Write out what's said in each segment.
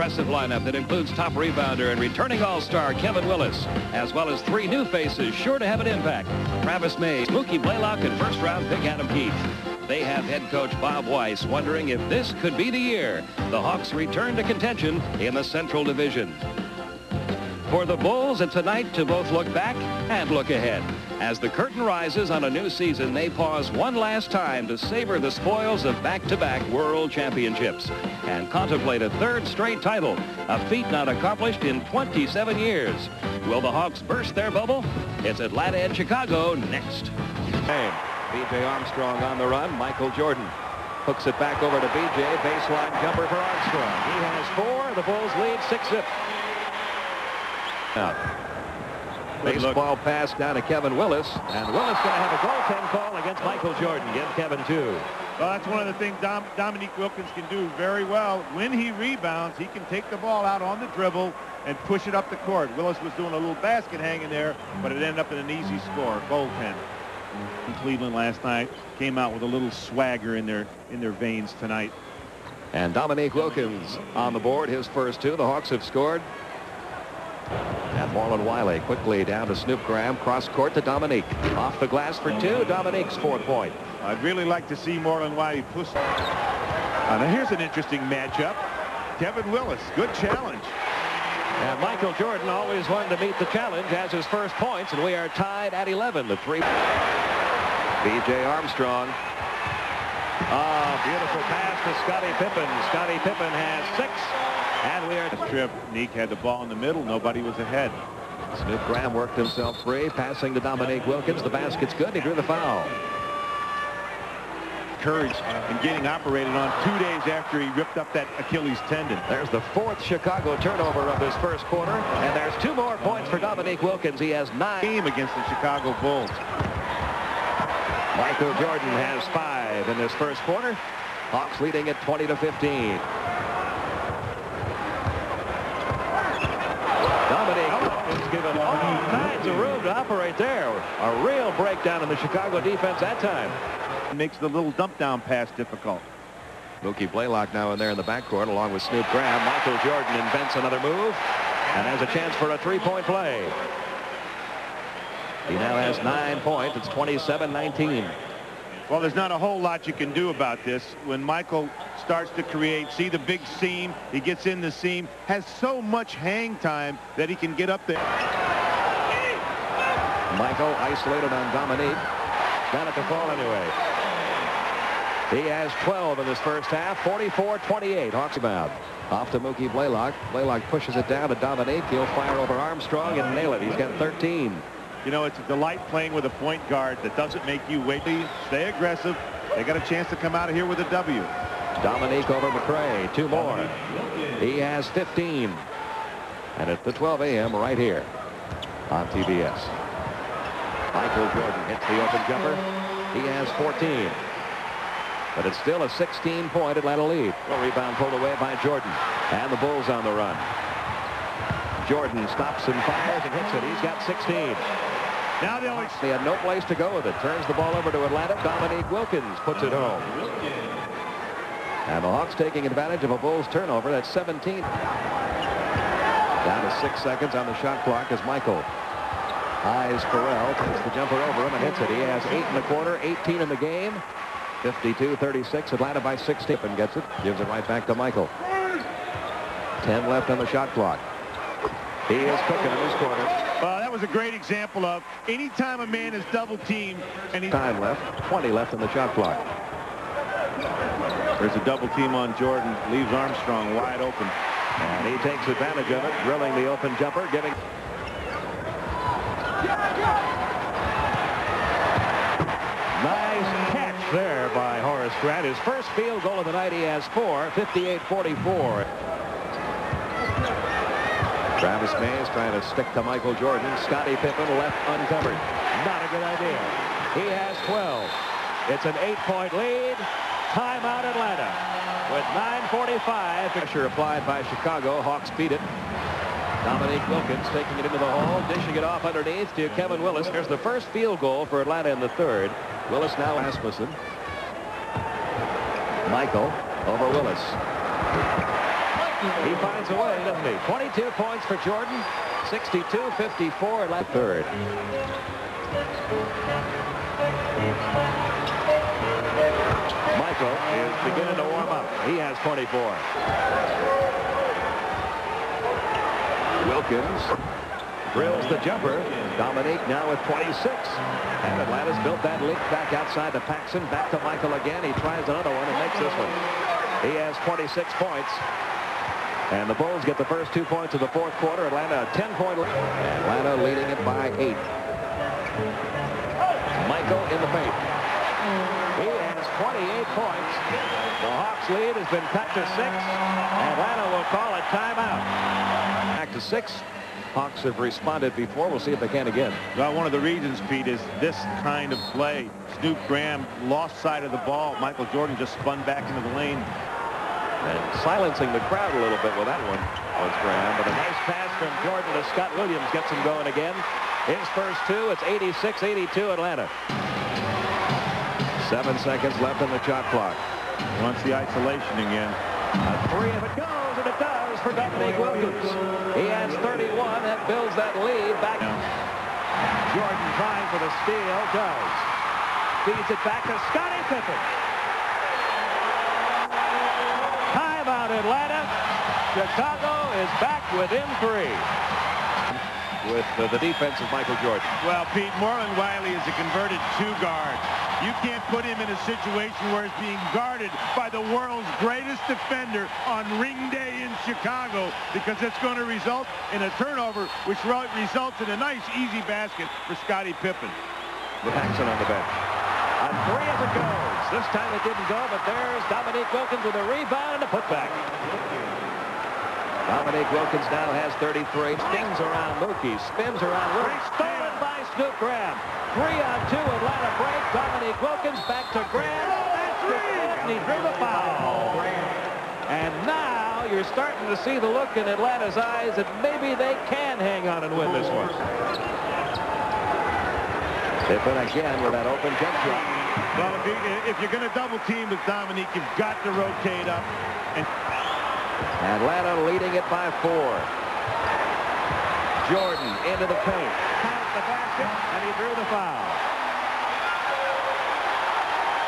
impressive lineup that includes top rebounder and returning all-star Kevin Willis, as well as 3 new faces sure to have an impact. Travis Mays, Mookie Blaylock, and first-round pick Adam Keith. They have head coach Bob Weiss wondering if this could be the year the Hawks return to contention in the Central Division. For the Bulls, it's a night to both look back and look ahead. As the curtain rises on a new season, they pause one last time to savor the spoils of back-to-back world championships and contemplate a 3rd straight title, a feat not accomplished in 27 years. Will the Hawks burst their bubble? It's Atlanta and Chicago next. B.J. Armstrong on the run. Michael Jordan hooks it back over to B.J. Baseline jumper for Armstrong. He has 4. The Bulls lead 6-zip. Baseball pass down to Kevin Willis, and Willis going to have a goaltend call against Michael Jordan. Give Kevin 2. Well, that's one of the things Dominique Wilkins can do very well. When he rebounds, he can take the ball out on the dribble and push it up the court. Willis was doing a little basket hanging there, but it ended up in an easy score. Goaltend. In Cleveland last night came out with a little swagger in their veins tonight. And Dominique Wilkins on the board, his first 2. The Hawks have scored. And Marlon Wiley quickly down to Snoop Graham, cross court to Dominique. Off the glass for 2. Dominique's 4th point. I'd really like to see Marlon Wiley push. Now here's an interesting matchup. Kevin Willis, good challenge. And Michael Jordan always wanted to meet the challenge, has his first points, and we are tied at 11 to 3. B.J. Armstrong. Beautiful pass to Scottie Pippen. Scottie Pippen has 6. And we are trip. Nique had the ball in the middle. Nobody was ahead. Snoop Graham worked himself free, passing to Dominique Wilkins. The basket's good. He drew the foul. Courage in getting operated on 2 days after he ripped up that Achilles tendon. There's the 4th Chicago turnover of this first quarter, and there's 2 more points for Dominique Wilkins. He has 9 game against the Chicago Bulls. Michael Jordan has 5 in this first quarter. Hawks leading at 20-15. Dominique is given all kinds of room to operate there. A real breakdown in the Chicago defense that time. Makes the little dump down pass difficult. Mookie Blaylock now in there in the backcourt along with Snoop Graham. Michael Jordan invents another move and has a chance for a 3-point play. He now has 9 points. It's 27-19. Well, there's not a whole lot you can do about this. When Michael starts to create, see the big seam, he gets in the seam, has so much hang time that he can get up there. Michael isolated on Dominique. Got it to fall anyway. He has 12 in this first half. 44-28. Hawks about. Off to Mookie Blaylock. Blaylock pushes it down to Dominique. He'll fire over Armstrong and nail it. He's got 13. You know, it's a delight playing with a point guard that doesn't make you wait. Stay aggressive. They got a chance to come out of here with a W. Dominique over McRae. 2 more. He has 15. And it's the 12 a.m. right here on TBS. Michael Jordan hits the open jumper. He has 14. But it's still a 16-point Atlanta lead. Well, rebound pulled away by Jordan. And the Bulls on the run. Jordan stops and fires and hits it. He's got 16. Now he had no place to go with it. Turns the ball over to Atlanta. Dominique Wilkins puts it home. And the Hawks taking advantage of a Bulls turnover. That's 17. Down to 6 seconds on the shot clock as Michael eyes Farrell, takes the jumper over him and hits it. He has 8 in the quarter, 18 in the game. 52-36. Atlanta by 16 and gets it. Gives it right back to Michael. 10 left on the shot clock. He is cooking in this corner. Well, that was a great example of any time a man is double teamed and he time left. 20 left on the shot clock. There's a double team on Jordan. Leaves Armstrong wide open. And he takes advantage of it, drilling the open jumper, giving. Nice catch there by Horace Grant. His first field goal of the night. He has 4. 58-44. Travis Mays trying to stick to Michael Jordan. Scottie Pippen left uncovered. Not a good idea. He has 12. It's an 8-point lead. Timeout Atlanta with 9:45. Pressure applied by Chicago. Hawks beat it. Dominique Wilkins taking it into the hole, dishing it off underneath to Kevin Willis. There's the first field goal for Atlanta in the third. Willis now Asmussen. Michael over Willis. He finds a way, doesn't he? 22 points for Jordan. 62-54 left third. Michael is beginning to warm up. He has 24. Wilkins drills the jumper. Dominique now with 26. And Atlanta's built that lead back outside to Paxson. Back to Michael again. He tries another one and makes this one. He has 26 points. And the Bulls get the first 2 points of the fourth quarter. Atlanta a 10-point lead. Atlanta leading it by 8. Michael in the paint. He has 28 points. The Hawks lead has been cut to 6. Atlanta will call a timeout. Back to 6. Hawks have responded before. We'll see if they can again. Well, one of the reasons, Pete, is this kind of play. Snoop Graham lost sight of the ball. Michael Jordan just spun back into the lane. And silencing the crowd a little bit with that one was Graham. But a nice pass from Jordan to Scott Williams gets him going again. His first 2. It's 86-82 Atlanta. 7 seconds left on the shot clock. Wants the isolation again. A 3 if it goes, and it does for Dominique Wilkins. He has 31. That builds that lead back. Jordan trying for the steal. Does. Feeds it back to Scottie Pippen. Timeout Atlanta. Chicago is back within 3. With the defense of Michael Jordan. Well, Pete, Marlon Wiley is a converted 2 guard. You can't put him in a situation where he's being guarded by the world's greatest defender on ring day in Chicago, because it's going to result in a turnover, which results in a nice, easy basket for Scottie Pippen. With Paxson on the bench. A 3 as it goes. This time it didn't go, but there's Dominique Wilkins with a rebound and a putback. Dominique Wilkins now has 33. Spins around Nique. Spins around Wilkins. Stolen by Snoop Graham. 3-on-2 Atlanta break. Dominique Wilkins back to Graham. That's the spin. He drew the foul. And now you're starting to see the look in Atlanta's eyes that maybe they can hang on and win this one. Pippen again with that open jump shot. Well, if you're going to double team with Dominique, you've got to rotate up. And Atlanta leading it by 4. Jordan into the paint. Count the basket, and he drew the foul.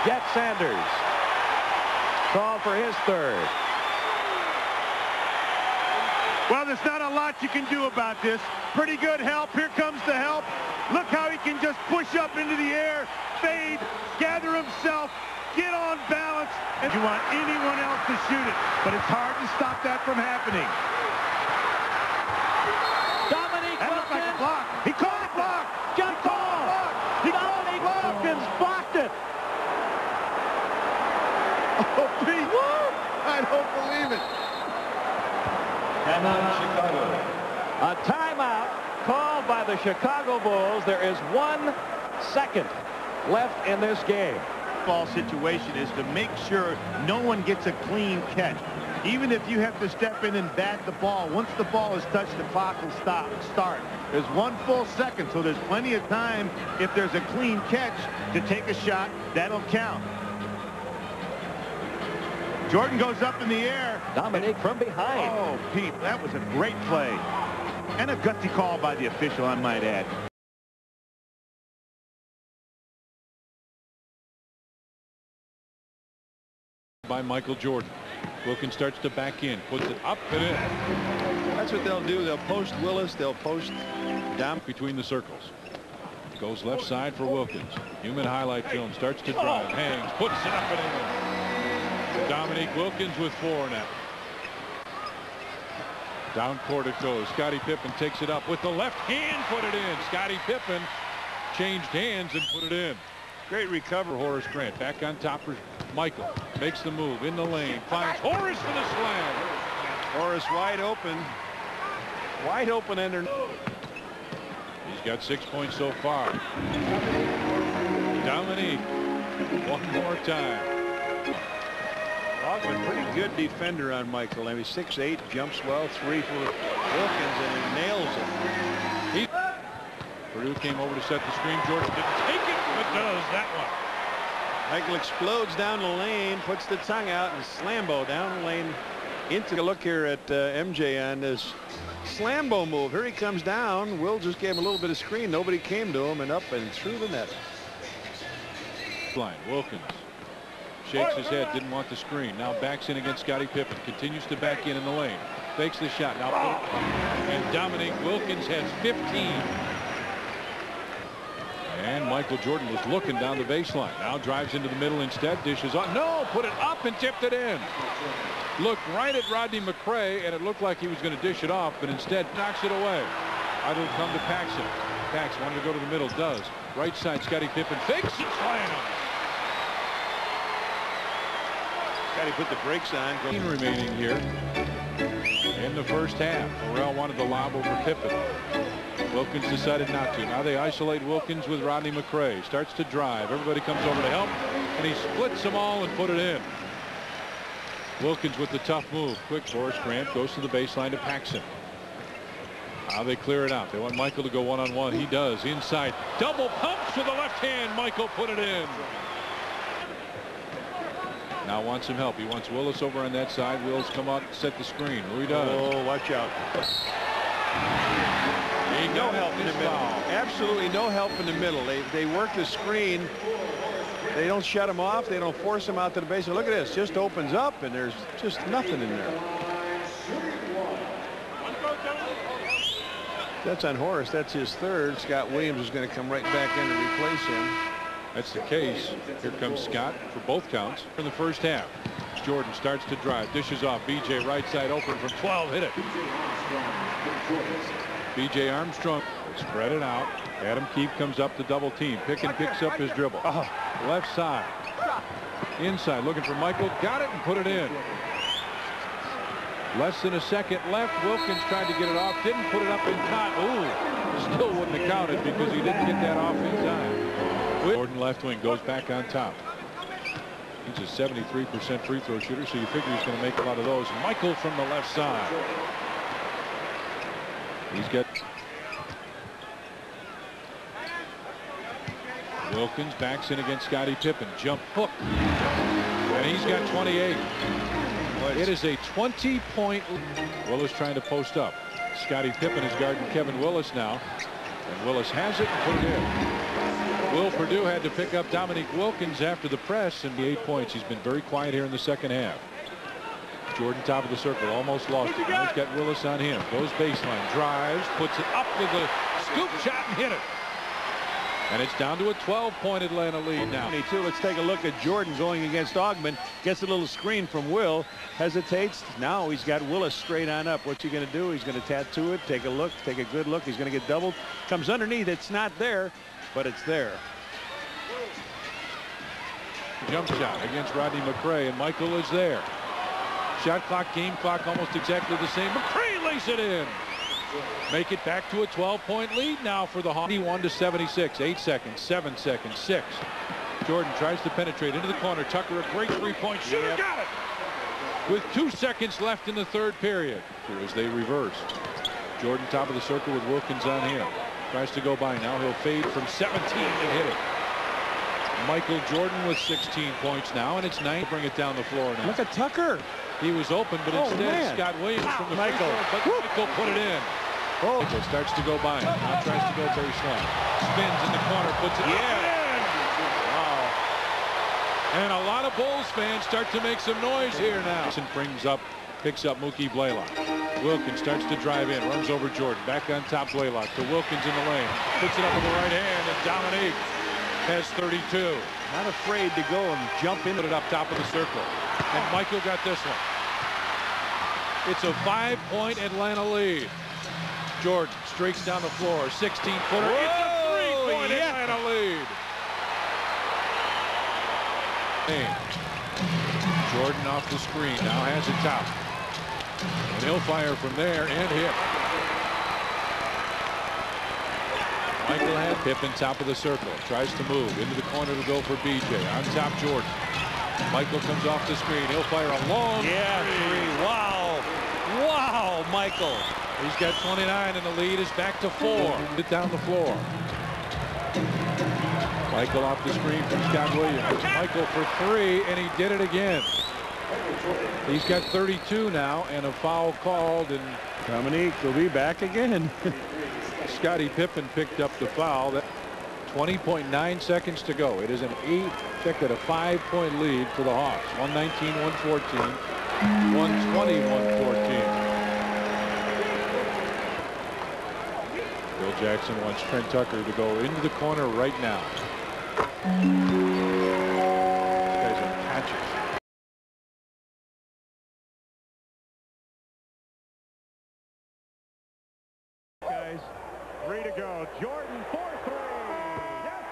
Jet Sanders. Call for his 3rd. Well, there's not a lot you can do about this. Pretty good help. Here comes the help. Look how he can just push up into the air, fade, gather himself, get on balance, and you want anyone else to shoot it. But it's hard to stop that from happening. Dominique Wilkins. Like a block. He called a block. Jump ball. Dominique Wilkins blocked it. Oh, Pete. I don't believe it. Timeout, Chicago. A timeout called by the Chicago Bulls. There is 1 second left in this game. Ball situation is to make sure no one gets a clean catch. Even if you have to step in and bat the ball, once the ball is touched, the clock will start. There's 1 full second, so there's plenty of time if there's a clean catch to take a shot. That'll count. Jordan goes up in the air. Dominique from behind. Oh, Pete, that was a great play. And a gutsy call by the official, I might add. By Michael Jordan. Wilkins starts to back in, puts it up and in. That's what they'll do. They'll post Willis. They'll post down between the circles. Goes left side for Wilkins. Human highlight film. Starts to drive. Hangs. Puts it up and in. Dominique Wilkins with 4 now. Down court it goes. Scottie Pippen takes it up with the left hand. Put it in. Scottie Pippen changed hands and put it in. Great recover. Horace Grant back on top for Michael. Makes the move in the lane. Finds Horace for the slam. Horace wide open. Wide open ender. He's got 6 points so far. Dominique. 1 more time. Ogden, pretty good defender on Michael. I mean, 6'8", jumps well, 3 for Wilkins, and he nails it. Purdue came over to set the screen. Jordan didn't take it, but does that one. Michael explodes down the lane, puts the tongue out, and Slambo down the lane Into a look here at MJ on this Slambo move. Here he comes down. Will just gave him a little bit of screen. Nobody came to him, and up and through the net. Line. Wilkins shakes his head, didn't want the screen. Now backs in against Scottie Pippen. Continues to back in the lane. Fakes the shot. Now and Dominique Wilkins has 15. And Michael Jordan was looking down the baseline. Now drives into the middle instead. Dishes on. No, put it up and tipped it in. Looked right at Rodney McRae, and it looked like he was going to dish it off, but instead knocks it away. It'll come to Paxson. Pax wanted to go to the middle. Does. Right side, Scottie Pippen fakes. Slam. Scottie put the brakes on. Remaining here in the first half. Morrell wanted the lob over Pippen. Wilkins decided not to. Now they isolate Wilkins with Rodney McRae. Starts to drive. Everybody comes over to help, and he splits them all and put it in. Wilkins with the tough move. Quick. Horace Grant goes to the baseline to Paxson. Now they clear it out. They want Michael to go one-on-one. He does. Inside. Double pumps with the left hand. Michael put it in. Now wants some help. He wants Willis over on that side. Willis come out and set the screen. Who he does. Oh, watch out. No help in the middle. Absolutely no help in the middle. They work the screen. They don't shut him off. They don't force him out to the base. Look at this. Just opens up, and there's just nothing in there. That's on Horace. That's his third. Scott Williams is going to come right back in and replace him. That's the case. Here comes Scott for both counts in the first half. Jordan starts to drive. Dishes off. BJ right side open from 12. Hit it. BJ Armstrong spread it out. Adam Keefe comes up to double team. Picken picks up his dribble. Left side. Inside looking for Michael. Got it and put it in. Less than a second left. Wilkins tried to get it off. Didn't put it up in time. Ooh. Still wouldn't have counted because he didn't get that off in time. Jordan left wing goes back on top. He's a 73% free throw shooter, so you figure he's going to make a lot of those. Michael from the left side. He's got Wilkins backs in against Scottie Pippen. Jump hook. And he's got 28. It is a 20-point. Willis trying to post up. Scottie Pippen is guarding Kevin Willis now. And Willis has it and put it in. Will Perdue had to pick up Dominique Wilkins after the press, and the 8 points. He's been very quiet here in the second half. Jordan top of the circle, almost lost it. Now he's got Willis on him. Goes baseline, drives, puts it up with a scoop shot and hit it. And it's down to a 12-point Atlanta lead now. Let's take a look at Jordan going against Augmon. Gets a little screen from Will. Hesitates. Now he's got Willis straight on up. What's he going to do? He's going to tattoo it. Take a look. Take a good look. He's going to get doubled. Comes underneath. It's not there, but it's there. Jump shot against Rodney McRae, and Michael is there. Shot clock, game clock almost exactly the same. McRae lays it in. Make it back to a 12-point lead now for the Hawks. 81 to 76. 8 seconds, 7 seconds, 6. Jordan tries to penetrate into the corner. Tucker, a great three-point shooter. Got it. With 2 seconds left in the third period. Here as they reverse. Jordan top of the circle with Wilkins on him. Tries to go by now. He'll fade from 17 and hit it. Michael Jordan with 16 points now, and it's 9. Bring it down the floor now. Look at Tucker. He was open, but instead Scott Williams from the Michael. But Michael put it in. Michael starts to go by him. Now tries to go baseline. Spins in the corner, puts it in. Wow. And a lot of Bulls fans start to make some noise here now. Picks up Mookie Blaylock. Wilkins starts to drive in, runs over Jordan. Back on top, Blaylock to Wilkins in the lane. Puts it up with the right hand, and Dominique has 32. Not afraid to go and jump in. Put it up top of the circle. And Michael got this one. It's a 5-point Atlanta lead. Jordan streaks down the floor. 16-footer. It's a 3-point Atlanta lead. Jordan off the screen. Now has it top. And he'll fire from there and hit. Michael had Pippen top of the circle. Tries to move into the corner to go for BJ. On top, Jordan. Michael comes off the screen. He'll fire a long three. Wow. Wow, Michael. He's got 29, and the lead is back to 4. Get down the floor. Michael off the screen from Scott Williams. Michael for 3, and he did it again. He's got 32 now, and a foul called, and Dominique will be back again. Scottie Pippen picked up the foul. 20.9 seconds to go. It is an 5-point lead for the Hawks. 119-114. 120-114. Bill Jackson wants Trent Tucker to go into the corner right now. These guys are catchers. Guys, 3 to go. Jordan for 3. Yes!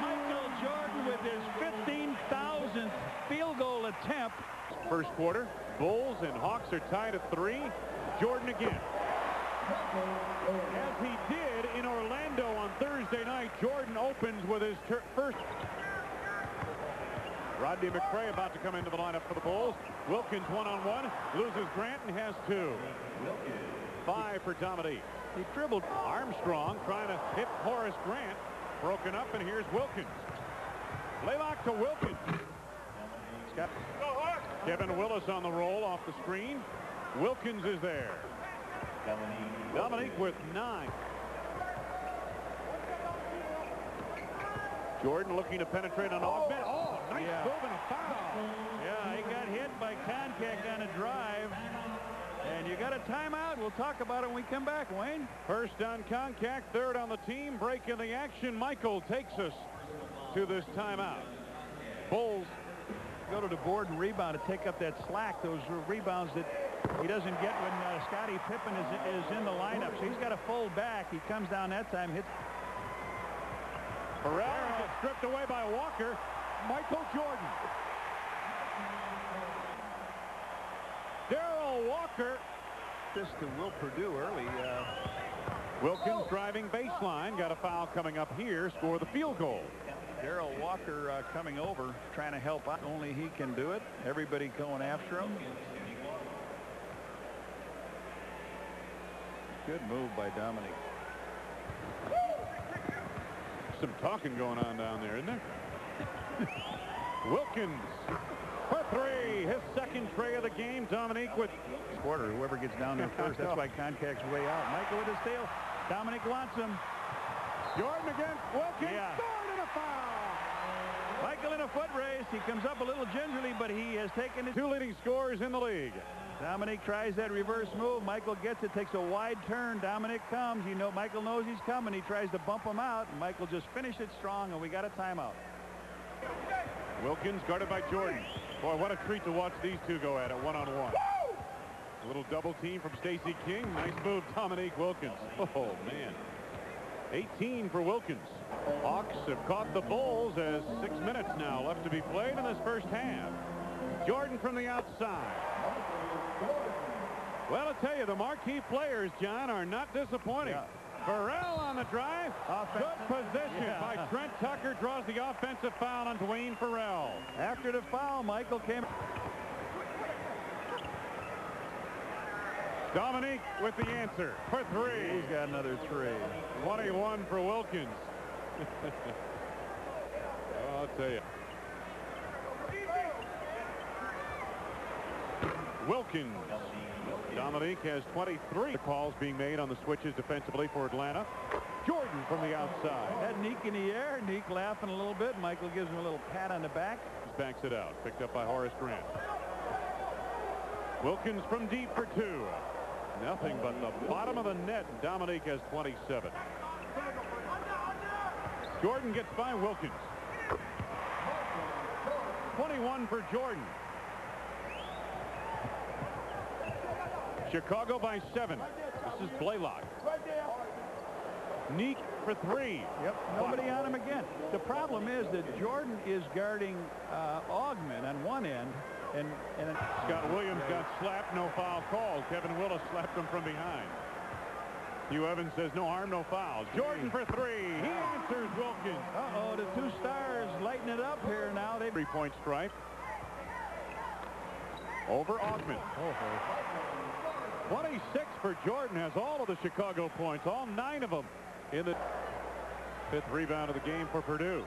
Michael Jordan with his 15,000th field goal attempt. First quarter, Bulls and Hawks are tied at 3. Jordan again. As he did in Orlando on Thursday night, Jordan opens with his first. Rodney McRae about to come into the lineup for the Bulls. Wilkins one-on-one, loses Grant and has 2. 5 for Dominique. He dribbled. Armstrong trying to hit Horace Grant. Broken up, and here's Wilkins. Blaylock to Wilkins. Kevin Willis on the roll off the screen. Wilkins is there. Dominique with 9. Jordan looking to penetrate on Augment. Oh, nice move and a foul. Yeah, he got hit by Concac on a drive. And you got a timeout. We'll talk about it when we come back, Wayne. First on Concac, third on the team. Break in the action. Michael takes us to this timeout. Bulls go to the board and rebound to take up that slack. Those rebounds that he doesn't get when Scottie Pippen is in the lineup. So he's got to fold back. He comes down that time, hits. Ferrell gets stripped away by Walker. Michael Jordan. Darrell Walker. This to Will Perdue early. Wilkins driving baseline. Got a foul coming up here. Score the field goal. Darrell Walker coming over, trying to help out. Only he can do it. Everybody going after him. Good move by Dominique. Some talking going on down there, isn't there? Wilkins for 3. His second tray of the game. Dominique with quarter. Whoever gets down there first. That's why Concac's way out. Michael with his steal. Dominique wants him. Jordan against Wilkins. Scored and a foul. Michael in a foot race. He comes up a little gingerly, but he has taken the 2 leading scorers in the league. Dominique tries that reverse move. Michael gets it, takes a wide turn. Dominique comes. Michael knows he's coming. He tries to bump him out. And Michael just finished it strong, and we got a timeout. Wilkins guarded by Jordan. Boy, what a treat to watch these two go at it one-on-one. A little double team from Stacey King. Nice move, Dominique Wilkins. Oh, man. 18 for Wilkins. Hawks have caught the Bulls as 6 minutes now left to be played in this first half. Jordan from the outside. Well, I'll tell you, the marquee players, John, are not disappointing. Yeah. Ferrell on the drive. Good position by Trent Tucker. Draws the offensive foul on Dwayne Ferrell. After the foul, Michael came. Dominique with the answer for 3. He's got another 3. 21 for Wilkins. Oh, I'll tell you. Wilkins. Dominique has 23. The calls being made on the switches defensively for Atlanta. Jordan from the outside. Had Nique in the air. Nique laughing a little bit. Michael gives him a little pat on the back. Backs it out. Picked up by Horace Grant. Wilkins from deep for 2. Nothing but the bottom of the net. Dominique has 27. Jordan gets by Wilkins. 21 for Jordan. Chicago by 7. This is Blaylock. Nique for 3. Yep, nobody on him again. The problem is that Jordan is guarding Augment on one end, and Scott Williams got slapped, no foul called. Kevin Willis slapped him from behind. Hugh Evans says no harm, no foul. Jordan for 3. He answers Wilkins. Uh-oh, the 2 stars lighting it up here now. 3-point strike over Augment. 26 for Jordan. Has all of the Chicago points, all 9 of them in the 5th rebound of the game for Purdue.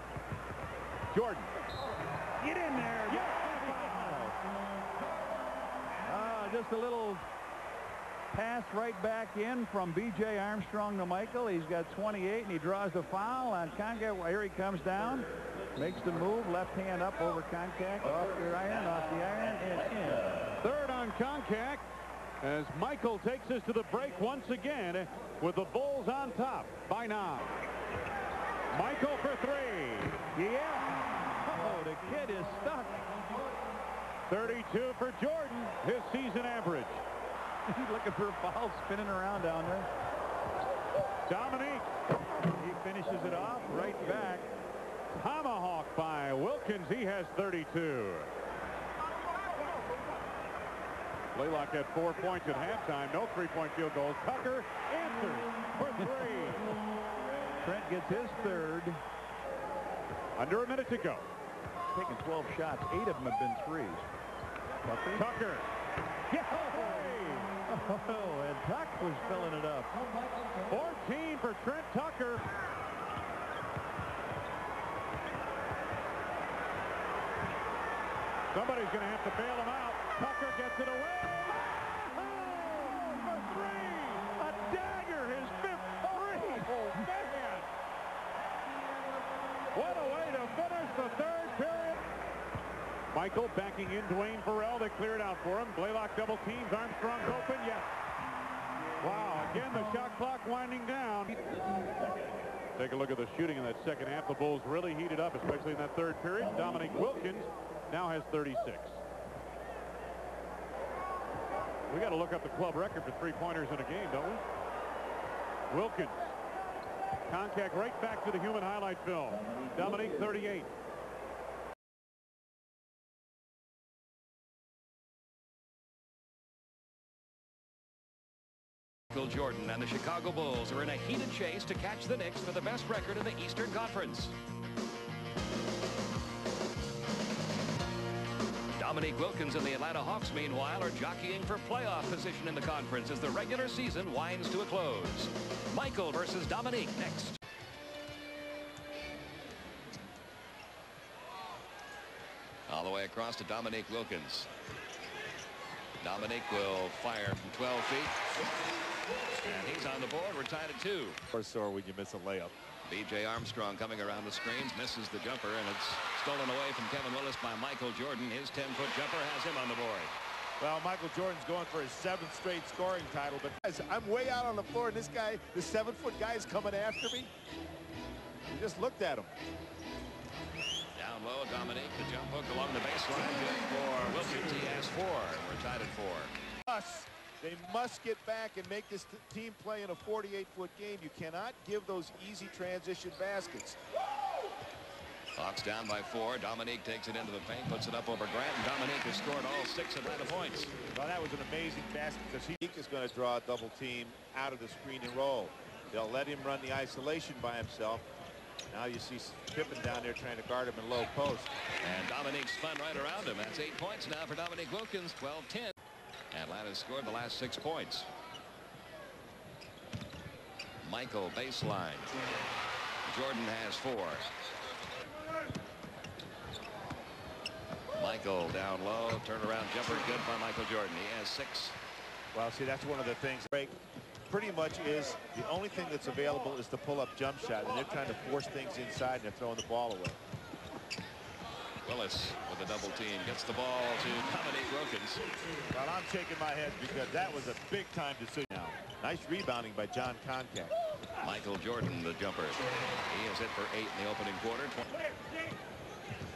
Jordan. Get in there. Yeah. just a little pass right back in from B.J. Armstrong to Michael. He's got 28, and he draws the foul on Concac. Here he comes down, makes the move, left hand up over Concac, off the iron, and in. Third on Concac as Michael takes us to the break once again with the Bulls on top by 9. Michael for 3. Yeah. Oh, the kid is stuck. 32 for Jordan, his season average. He's looking for a foul, spinning around down there. Dominique, he finishes it off right back. Tomahawk by Wilkins. He has 32. Blaylock had 4 points at halftime. No 3-point field goals. Tucker answers for 3. Trent gets his third. Under a minute to go. Taking 12 shots. 8 of them have been threes. Tucker. Oh, and Tuck was filling it up. 14 for Trent Tucker. Somebody's going to have to bail him out. Tucker gets it away. Oh, for 3. A dagger, his 5th 3. Oh, man. What a way to finish the 3rd period. Michael backing in Dwayne Farrell. They clear it out for him. Blaylock double teams. Armstrong's open. Yes. Wow. Again, the shot clock winding down. Take a look at the shooting in that second half. The Bulls really heated up, especially in that 3rd period. Dominique Wilkins now has 36. We got to look up the club record for 3-pointers in a game, don't we? Wilkins. Concac right back to the human highlight film. Dominique 38. Michael Jordan and the Chicago Bulls are in a heated chase to catch the Knicks for the best record in the Eastern Conference. Dominique Wilkins and the Atlanta Hawks, meanwhile, are jockeying for playoff position in the conference as the regular season winds to a close. Michael versus Dominique next. All the way across to Dominique Wilkins. Dominique will fire from 12 feet. And he's on the board. We're tied at 2. Or sore when you miss a layup. B.J. Armstrong coming around the screens, misses the jumper, and it's stolen away from Kevin Willis by Michael Jordan. His 10-foot jumper has him on the board. Well, Michael Jordan's going for his 7th straight scoring title, but I'm way out on the floor, and this guy, the 7-foot guy, is coming after me. You just looked at him. Down low, Dominique, the jump hook along the baseline. Good for Wilkins. He has 4, and we're tied at 4. They must get back and make this team play in a 48-foot game. You cannot give those easy transition baskets. Hawks down by 4. Dominique takes it into the paint, puts it up over Grant, and Dominique has scored all 6 Atlanta points. Well, that was an amazing basket because Nique is going to draw a double team out of the screen and roll. They'll let him run the isolation by himself. Now you see Pippen down there trying to guard him in low post. And Dominique's spun right around him. That's 8 points now for Dominique Wilkins, 12-10. Atlanta scored the last 6 points. Michael baseline. Jordan has 4. Michael down low, turnaround jumper, good by Michael Jordan. He has 6. Well, see, that's one of the things. Pretty much is the only thing that's available is the pull-up jump shot, and they're trying to force things inside and they're throwing the ball away. Willis with a double team gets the ball to Dominique Wilkins. Well, I'm shaking my head because that was a big-time decision. Now, nice rebounding by John Concac. Michael Jordan, the jumper. He is hit for 8 in the opening quarter.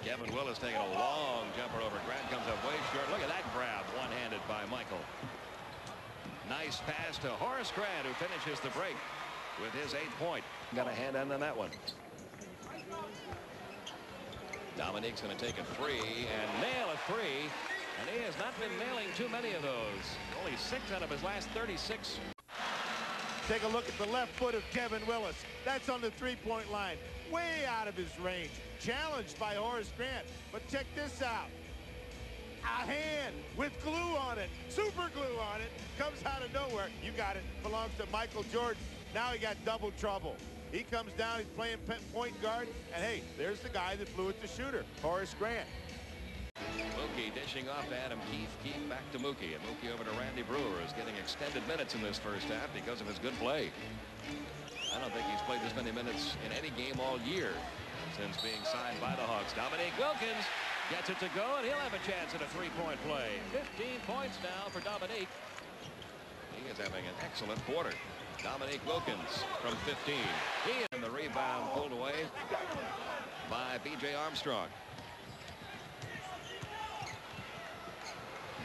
Kevin Willis taking a long jumper over Grant, comes up way short. Look at that grab, one-handed by Michael. Nice pass to Horace Grant, who finishes the break with his 8th point. Got a hand on that one. Dominique's going to take a 3 and nail a 3. And he has not been nailing too many of those. Only 6 out of his last 36. Take a look at the left foot of Kevin Willis. That's on the 3-point line. Way out of his range. Challenged by Horace Grant. But check this out. A hand with glue on it. Super glue on it. Comes out of nowhere. You got it. Belongs to Michael Jordan. Now he got double trouble. He comes down, he's playing point guard, and hey, there's the guy that blew it to shooter, Horace Grant. Wilkie Nique dishing off to Adam Keith. Keith back to Mookie, and Mookie over to Randy Brewer, is getting extended minutes in this first half because of his good play. I don't think he's played this many minutes in any game all year since being signed by the Hawks. Dominique Wilkins gets it to go, and he'll have a chance at a three-point play. 15 points now for Dominique. He is having an excellent quarter. Dominique Wilkins from 15. He and the rebound pulled away by B.J. Armstrong.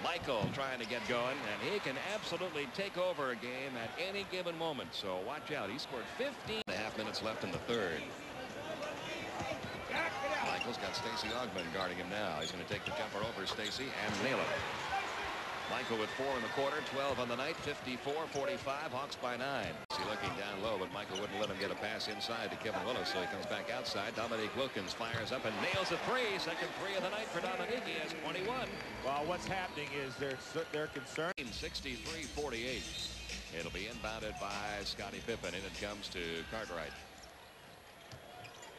Michael trying to get going, and he can absolutely take over a game at any given moment. So watch out. He scored 15.5 minutes left in the third. Michael's got Stacey Augmon guarding him now. He's going to take the jumper over Stacey and nail it. Michael with 4 in the quarter, 12 on the night, 54-45, Hawks by 9. See, looking down low, but Michael wouldn't let him get a pass inside to Kevin Willis, so he comes back outside. Dominique Wilkins fires up and nails a three. Second three of the night for Dominique. He has 21. Well, what's happening is they're concerned. 63-48. It'll be inbounded by Scottie Pippen, and it comes to Cartwright.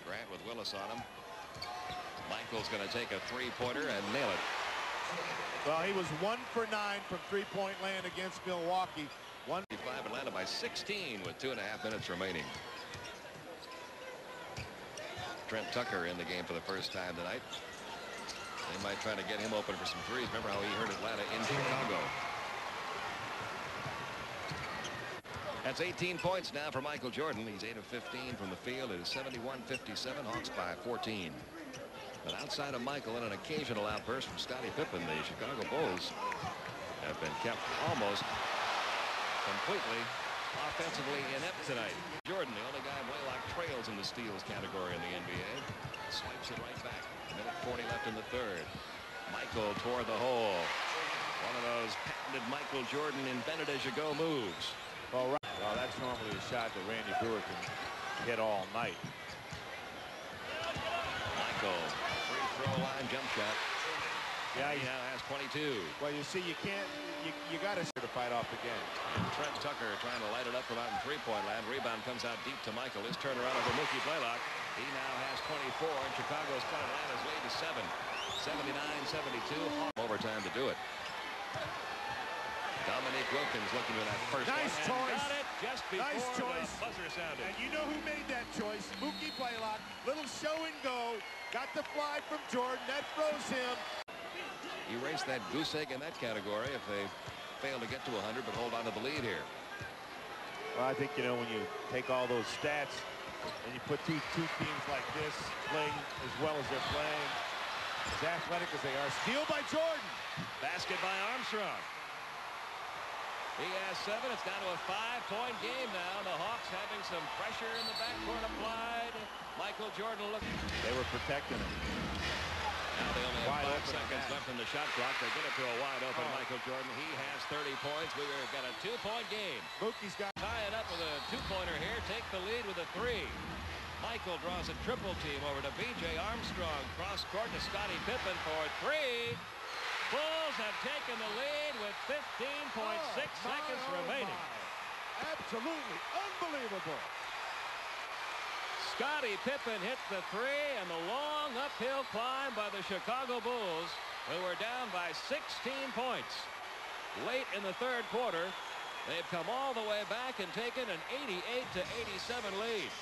Grant with Willis on him. Michael's going to take a three-pointer and nail it. Well, he was 1 for 9 from three-point land against Milwaukee. 1-5 Atlanta by 16 with 2.5 minutes remaining. Trent Tucker in the game for the first time tonight. They might try to get him open for some threes. Remember how he hurt Atlanta in Chicago. That's 18 points now for Michael Jordan. He's 8 of 15 from the field. It is 71-57. Hawks by 14. But outside of Michael and an occasional outburst from Scottie Pippen, the Chicago Bulls have been kept almost completely offensively inept tonight. Jordan, the only guy Blaylock trails in the steals category in the NBA, swipes it right back. Minute 40 left in the third. Michael toward the hole. One of those patented Michael Jordan invented-as-you-go moves. Well, that's normally a shot that Randy Brewer can hit all night. Michael, free throw line jump shot. Yeah, he now has 22. Well, you see, you can't, you got to fight off again. Trent Tucker trying to light it up from out in three-point land. Rebound comes out deep to Michael. His turnaround over Mookie Blaylock. He now has 24, and Chicago's cut Atlanta's lead to 7. 79-72. Overtime to do it. Dominique Wilkins looking for that first nice one. choice. Got it just before nice choice. The buzzer sounded. And you know who made that choice? Mookie Blaylock. Little show and go. Got the fly from Jordan. That froze him. Erase that goose egg in that category if they fail to get to 100, but hold on to the lead here. Well, I think, you know, when you take all those stats and you put two teams like this playing as well as they're playing, as athletic as they are. Steal by Jordan. Basket by Armstrong. He has 7. It's down to a 5-point game now. The Hawks having some pressure in the backcourt applied. Michael Jordan looking. They were protecting him. Now they only have 5 seconds left in the shot clock. They get it to a wide open Michael Jordan. He has 30 points. We've got a 2-point game. Mookie's got tie it up with a 2-pointer here. Take the lead with a 3. Michael draws a triple team over to B.J. Armstrong. Cross court to Scottie Pippen for 3. Bulls have taken the lead with 15.6 seconds remaining. Absolutely unbelievable. Scottie Pippen hit the 3, and the long uphill climb by the Chicago Bulls, who were down by 16 points. Late in the third quarter, they've come all the way back and taken an 88-87 lead.